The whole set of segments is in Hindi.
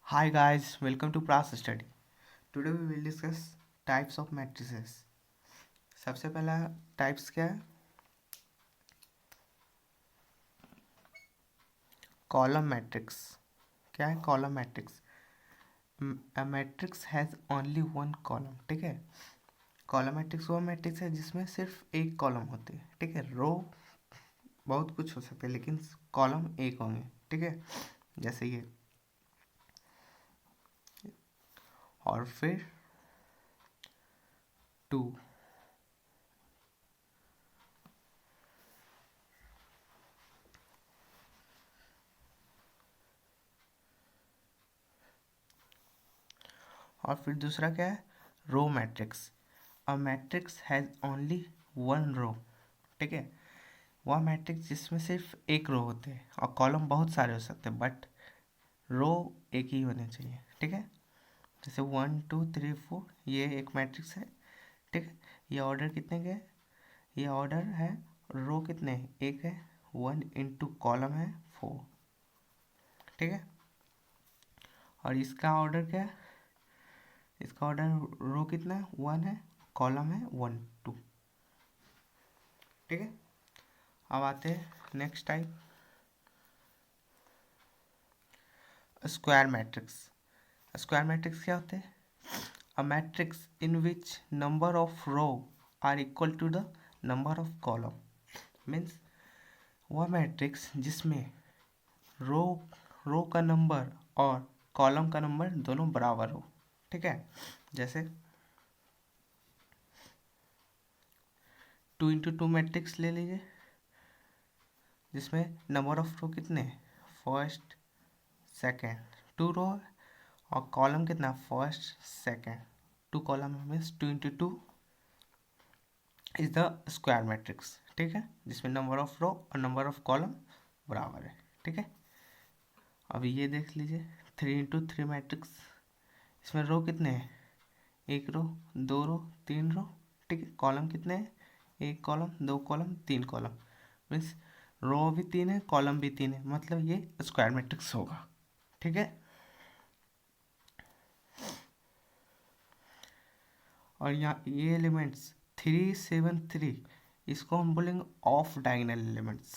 Hi guys, welcome to Pras Study. Today we will discuss types of matrices. सबसे पहला टाइप्स क्या है? Column matrix. क्या है column matrix? A matrix has only one column. ठीक है. कॉलम मैट्रिक्स वो मैट्रिक्स है जिसमें सिर्फ एक कॉलम होती है. ठीक है. रो बहुत कुछ हो सकते हैं लेकिन कॉलम एक होंगे. ठीक है. जैसे ये. और फिर 2. और फिर दूसरा क्या है? Row matrix. A matrix has only one row. ठीक है. वह मैट्रिक्स जिसमें सिर्फ एक रो होते हैं और कॉलम बहुत सारे हो सकते हैं बट रो एक ही होने चाहिए. ठीक है. जैसे 1 2 3 4 ये एक मैट्रिक्स है. ठीक है. ये ऑर्डर कितने के है? ये ऑर्डर है. रो कितने हैं? एक है. 1 इंटू कॉलम है 4. ठीक है. और इसका ऑर्डर क्या है? इसका ऑर्डर रो कितना है? 1 है. कॉलम है 1 2. ठीक है. अब आते हैं next type, square matrix. Square matrix क्या होते हैं? A matrix in which number of row are equal to the number of column. Means वह मैट्रिक्स जिसमें रो रो का नंबर और कॉलम का नंबर दोनों बराबर हो. ठीक है. जैसे 2 इंटू 2 मैट्रिक्स ले लीजिए जिसमें नंबर ऑफ रो कितने हैं? First second. 2 रो और कॉलम कितना? First second. 2 column means 2 into 2 is the square matrix. ठीक है. जिसमें नंबर ऑफ रो और नंबर ऑफ कॉलम बराबर है. ठीक है. अब ये देख लीजिए 3 इंटू 3 मैट्रिक्स. इसमें रो कितने हैं? एक रो, 2 रो, 3 रो. ठीक है. कॉलम कितने हैं? एक column, 2 column, 3 column. Means row भी 3 है, कॉलम भी 3 है, मतलब ये स्क्वायर मैट्रिक्स होगा. ठीक है. और यहाँ ये एलिमेंट्स 3 7 3 इसको हम बोलेंगे off diagonal elements.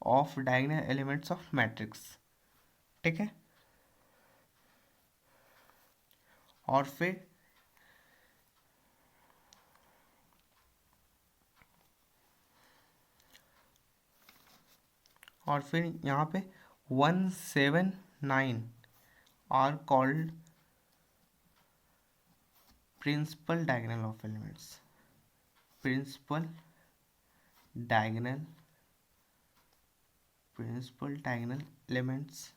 Off diagonal elements of matrix. ठीक है. और फिर यहाँ पे 1 7 9 are called principal diagonal of elements. Principal diagonal elements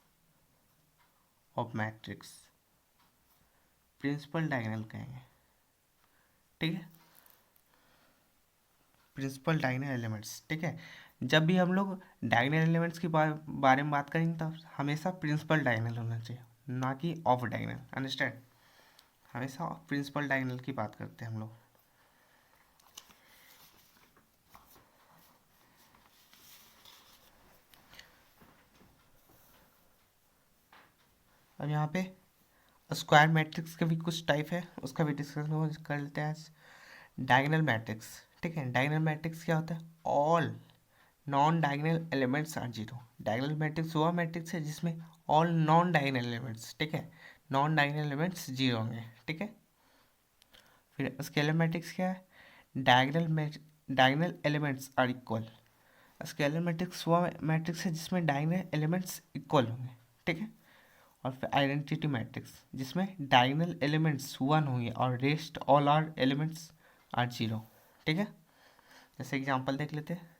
of matrix. Principal diagonal कहेंगे. ठीक है. Principal diagonal elements. ठीक है. जब भी हम लोग डायगोनल एलिमेंट्स के बारे में बात करेंगे तब हमेशा प्रिंसिपल डायगोनल होना चाहिए, ना कि ऑफ डायगोनल. अंडरस्टैंड. हमेशा प्रिंसिपल डायगोनल की बात करते हैं हम लोग. अब यहाँ पे स्क्वायर मैट्रिक्स के भी कुछ टाइप है, उसका भी डिस्कशन कर लेते हैं आज. Diagonal matrix. ठीक है. डायगोनल मैट्रिक्स क्या होता है? All non diagonal elements are zero. Diagonal matrix वह मैट्रिक्स है जिसमें ऑल नॉन डायगोनल एलिमेंट्स, ठीक है, नॉन डायगोनल एलिमेंट्स जीरो होंगे. ठीक है. फिर स्केलर मैट्रिक्स क्या है? Diagonal elements are equal. Scalar matrix वह मैट्रिक्स है जिसमें डायगोनल एलिमेंट्स इक्वल होंगे. ठीक है. और फिर आइडेंटिटी मैट्रिक्स जिसमें डायगोनल एलिमेंट्स 1 होंगे और rest all are elements are zero. ठीक है. जैसे एग्जांपल देख लेते हैं.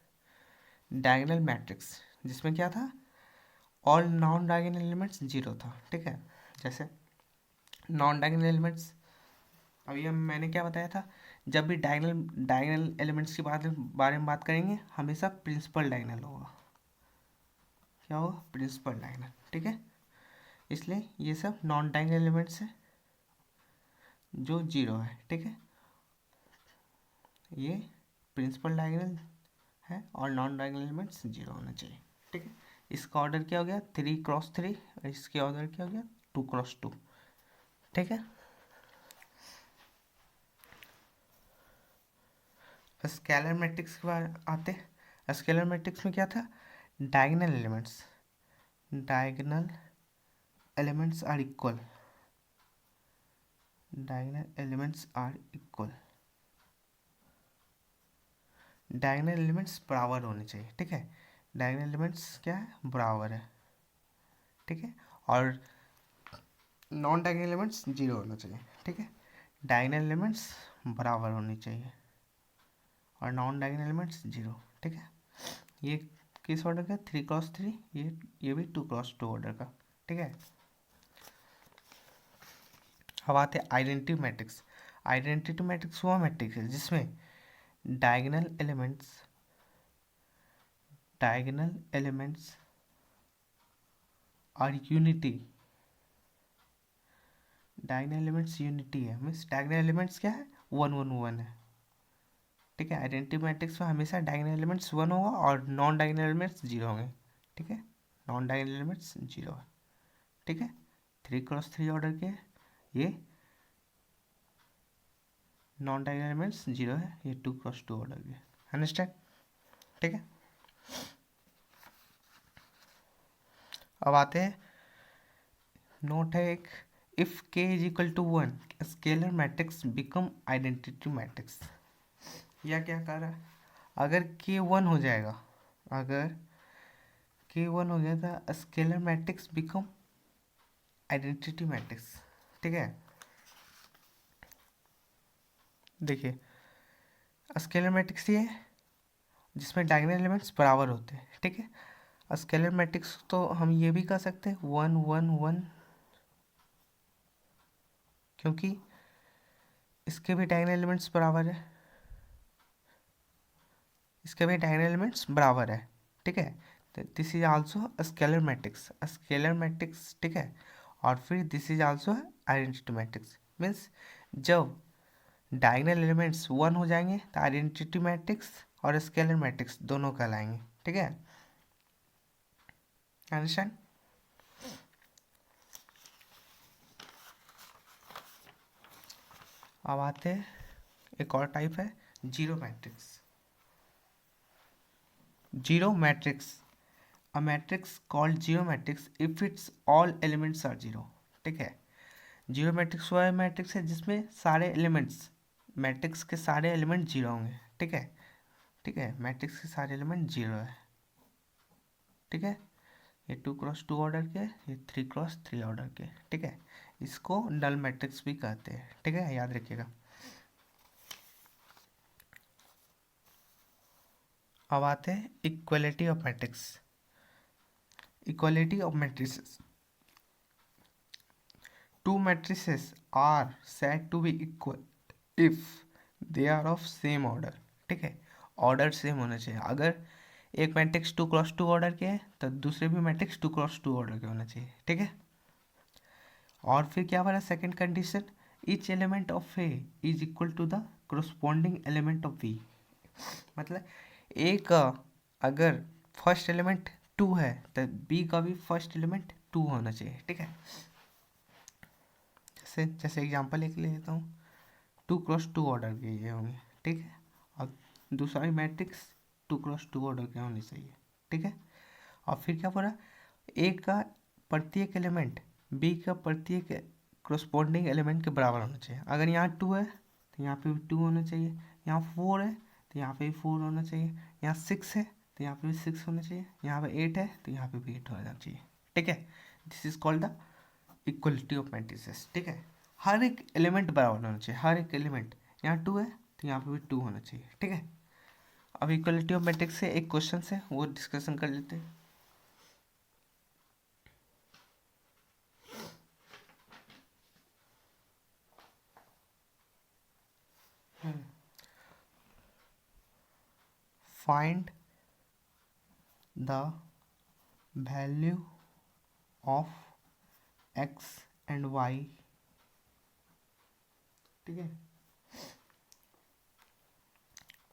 डायगोनल मैट्रिक्स जिसमें क्या था? All non diagonal elements zero था. ठीक है. जैसे नॉन डायगोनल एलिमेंट्स, अभी हम मैंने क्या बताया था? जब भी डायगोनल एलिमेंट्स की बारे में बात करेंगे हमेशा प्रिंसिपल डायगोनल होगा. क्या होगा? Principal diagonal. ठीक है. इसलिए ये सब नॉन डायगोनल एलिमेंट्स है जो जीरो है. ठीक है. ये प्रिंसिपल डायगोनल है और नॉन डायगोनल एलिमेंट्स जीरो होना चाहिए. ठीक है. इसका ऑर्डर क्या हो गया? 3 × 3. और इसके ऑर्डर क्या हो गया? 2x2, ठीक है। स्केलर मैट्रिक्स के बारे आते हैं। स्केलर मैट्रिक्स में क्या था, diagonal elements are equal, diagonal elements are equal, diagonal elements बराबर होने चाहिए, ठीक है। डायगोनल एलिमेंट्स क्या है, बराबर है, ठीक है। और नॉन डायगोनल एलिमेंट्स जीरो होना चाहिए, ठीक है। डायगोनल एलिमेंट्स बराबर होनी चाहिए और नॉन डायगोनल एलिमेंट्स जीरो, ठीक है। ये किस ऑर्डर का, 3x3, ये भी 2x2 ऑर्डर का, ठीक है। अब आते हैं आइडेंटिटी मैट्रिक्स। आइडेंटिटी मैट्रिक्स वो मैट्रिक्स है जिसमें डायगोनल एलिमेंट्स और यूनिटी, डायगोनल एलिमेंट्स यूनिटी है, मीन्स डायगोनल एलिमेंट्स क्या है, 1 1 1 है, ठीक है। आइडेंटिटी मैट्रिक्स में हमेशा डायगोनल एलिमेंट्स 1 होगा और नॉन डायगोनल एलिमेंट्स 0 होंगे, ठीक है। नॉन डायगोनल एलिमेंट्स 0 है, ठीक है। 3x3 ऑर्डर के ये नॉन डायगोनल एलिमेंट्स 0 है, ये 2x2 ऑर्डर के, अंडरस्टैंड, ठीक है। अब आते हैं, नोट है एक, if k is equal to 1 scalar matrix become identity matrix. या क्या कर रहा है, अगर k 1 हो जाएगा, अगर k 1 हो गया था scalar matrix become identity matrix, ठीक है। देखिए स्केलर मैट्रिक्स ये है जिसमें डायगोनल एलिमेंट्स बराबर होते हैं, ठीक है। स्केलर मैट्रिक्स तो हम ये भी कर सकते हैं 1 1 1, क्योंकि इसके भी डायगोनल एलिमेंट्स बराबर है, इसके भी डायगोनल एलिमेंट्स बराबर है, ठीक है। तो this is also scalar matrix, ठीक है। और फिर this is also identity matrix, means जब डायगोनल एलिमेंट्स 1 हो जाएंगे तो आइडेंटिटी मैट्रिक्स और स्केलर मैट्रिक्स दोनों कहलाएंगे, ठीक है। अंडरस्टैंड। अब आते हैं, एक और टाइप है zero matrix, a matrix called zero matrix if its all elements are zero, ठीक है। जीरो मैट्रिक्स वह मैट्रिक्स है जिसमें सारे एलिमेंट्स, मैट्रिक्स के सारे एलिमेंट जीरो होंगे, ठीक है, ठीक है। मैट्रिक्स के सारे एलिमेंट जीरो है, ठीक है। ये 2x2 ऑर्डर के, ये 3x3 ऑर्डर के, ठीक है। इसको नल मैट्रिक्स भी कहते हैं, ठीक है, याद रखिएगा। अब आते हैं equality of matrix. Equality of matrices, two matrices are said to be equal if they are of same order, ठीक है। ऑर्डर सेम होना चाहिए, अगर एक मैट्रिक्स 2x2 ऑर्डर के है तो दूसरे भी मैट्रिक्स 2x2 ऑर्डर के होना चाहिए, ठीक है। और फिर क्या बना second condition, each element of A is equal to the corresponding element of B. मतलब एक अगर फर्स्ट एलिमेंट 2 है तो बी का भी फर्स्ट एलिमेंट 2 होना चाहिए, ठीक है। जैसे एग्जांपल एक ले लेता हूँ, 2x2 ऑर्डर के ये होंगे, ठीक है। और दूसरा मैट्रिक्स 2x2 ऑर्डर के होने चाहिए, ठीक है। और फिर क्या बोला, ए का प्रत्येक एलिमेंट बी का प्रत्येक कोरस्पॉन्डिंग एलिमेंट के बराबर होना चाहिए। अगर यहाँ 2 है तो यहाँ पे भी 2 होना चाहिए, यहाँ 4 है तो यहाँ पे भी 4 होना चाहिए, यहाँ 6 है तो यहाँ पे भी 6 होना चाहिए, यहाँ पे 8 है तो यहाँ पे भी 8 होना चाहिए, ठीक है। This is called the equality of matrices, ठीक है। हर एक एलिमेंट बराबर होना चाहिए, हर एक एलिमेंट, यहाँ 2 है तो यहाँ पे भी 2 होना चाहिए, ठीक है। अब इक्वलिटी ऑफ मैट्रिक्स से एक क्वेश्चन है वो डिस्कशन कर लेते हैं। Find the value of x and y, ठीक है।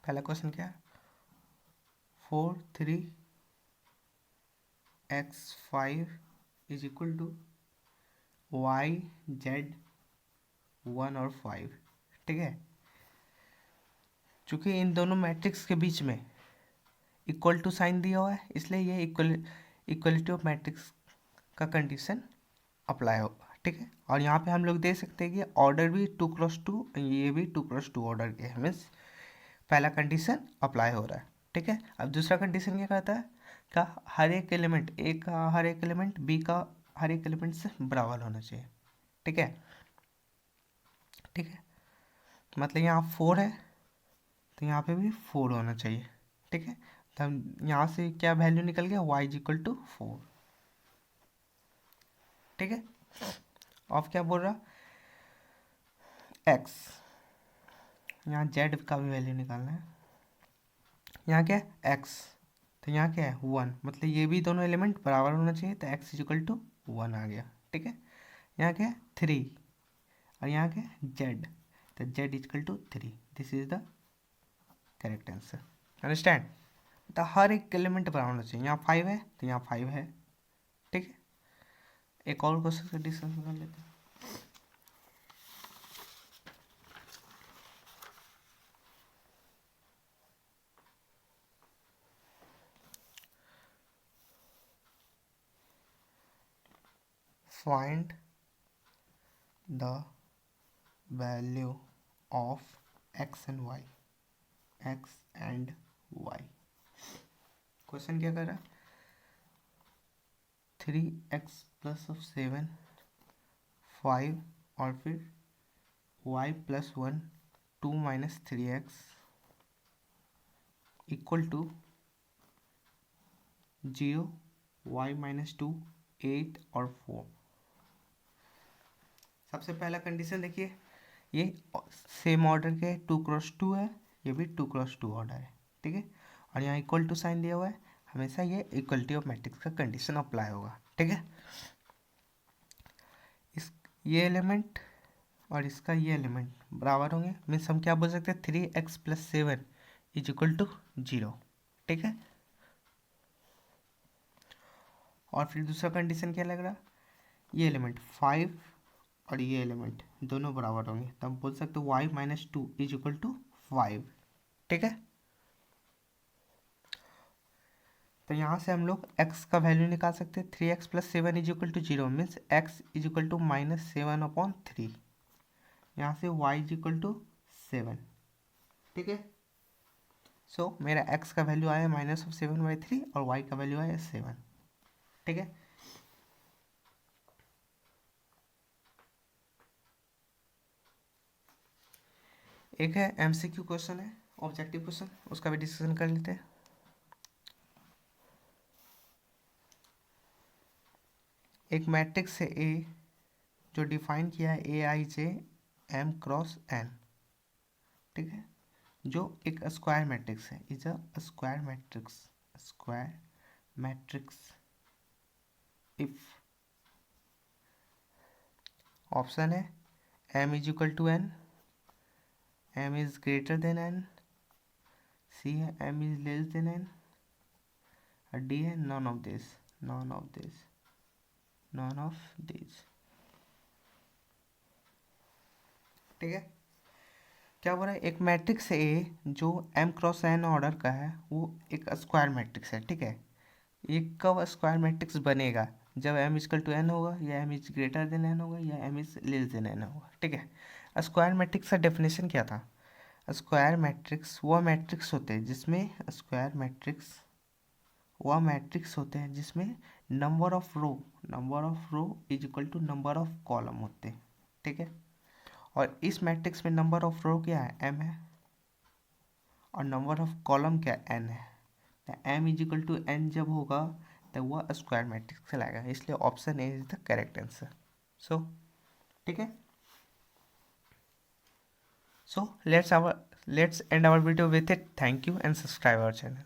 पहला क्वेश्चन क्या है, 4 3 x 5 is equal to y z 1 और 5, ठीक है। चूंकि इन दोनों मैट्रिक्स के बीच में इक्वल टू साइन दिया हुआ है, इसलिए ये इक्वलिटी ऑफ मैट्रिक्स का कंडीशन अप्लाई होगा, ठीक है। और यहाँ पे हम लोग दे सकते हैं कि ऑर्डर भी 2x2, ये भी 2x2 ऑर्डर के है, मीन्स पहला कंडीशन अप्लाई हो रहा है, ठीक है। अब दूसरा कंडीशन क्या कहता है, का हर एक एलिमेंट ए का हर एक एलिमेंट बी का हर एक एलिमेंट से बराबर होना चाहिए, ठीक है। ठीक है, मतलब यहाँ 4 है तो यहाँ पे भी 4 होना चाहिए, ठीक है। तो हम यहाँ से क्या वैल्यू निकल गया, y इज इक्वल टू 4, ठीक है। अब क्या बोल रहा, x, यहाँ z का भी वैल्यू निकालना है। यहाँ क्या है x, तो यहाँ क्या है 1, मतलब ये भी दोनों एलिमेंट बराबर होना चाहिए, तो x इज इक्वल टू 1 आ गया, ठीक है। यहाँ क्या है 3 और यहाँ क्या है z, तो z is equal to 3, this is the correct answer, understand. तो हर एक एलिमेंट बराबर होना चाहिए, यहाँ 5 है तो यहाँ 5 है, ठीक है। एक और क्वेश्चन का डिस्कस कर लेते हैं। Find the value of x and y, x and y। Question क्या कर रहा है, 3x प्लस ऑफ 7, 5 और फिर y plus 1, 2 minus 3x equal to 0, y minus 2, 8 और 4। सबसे पहला कंडीशन देखिए, ये सेम ऑर्डर के 2x2 है, ये भी 2x2 ऑर्डर है, ठीक है। और यहाँ इक्वल टू साइन दिया हुआ है, हमेशा ये इक्वलिटी ऑफ मैट्रिक्स का कंडीशन अप्लाई होगा, ठीक है। इस ये एलिमेंट और इसका ये एलिमेंट बराबर होंगे, मीन्स हम क्या बोल सकते हैं 3x plus 7 is equal to 0, ठीक है। और फिर दूसरा कंडीशन क्या लग रहा, ये एलिमेंट 5 और ये एलिमेंट दोनों बराबर होंगे, तो हम बोल सकते हैं y minus 2 is equal to 5, ठीक है। तो यहाँ से हम लोग x का वैल्यू निकाल सकते हैं, 3x plus 7 is equal to 0, means x is equal to minus 7/3, यहाँ से y इज इक्वल टू 7, ठीक है। सो मेरा x का वैल्यू आया -7/3 और y का वैल्यू आया 7, ठीक है। एक है MCQ क्वेश्चन है, ऑब्जेक्टिव क्वेश्चन, उसका भी डिस्कशन कर लेते हैं। एक मैट्रिक्स है A जो डिफाइन किया है AIJ M क्रॉस N, ठीक है, जो एक स्क्वायर मैट्रिक्स है, is a square matrix if option है M is equal to N, M is greater than N, C है M is less than N, और D है नॉन ऑफ दिस, ठीक है। क्या बोल रहा है, एक मैट्रिक्स है A जो M क्रॉस N ऑर्डर का है, वो एक स्क्वायर मैट्रिक्स है, ठीक है। ये कब स्क्वायर मैट्रिक्स बनेगा, जब M इक्वल टू N होगा, या M is greater than N होगा, या M is less than N होगा, ठीक है। स्क्वायर मैट्रिक्स का डेफिनेशन क्या था, स्क्वायर मैट्रिक्स वह मैट्रिक्स होते हैं जिसमें number of row is equal to number of column होते हैं, ठीक है। और इस मैट्रिक्स में नंबर ऑफ रो क्या है, m है, और नंबर ऑफ कॉलम क्या है, n है। तो m is equal to n जब होगा तो वह स्क्वायर मैट्रिक्स कहलाएगा, इसलिए option A is the correct answer. So ठीक है, so let's end our video with it. Thank you and subscribe our channel.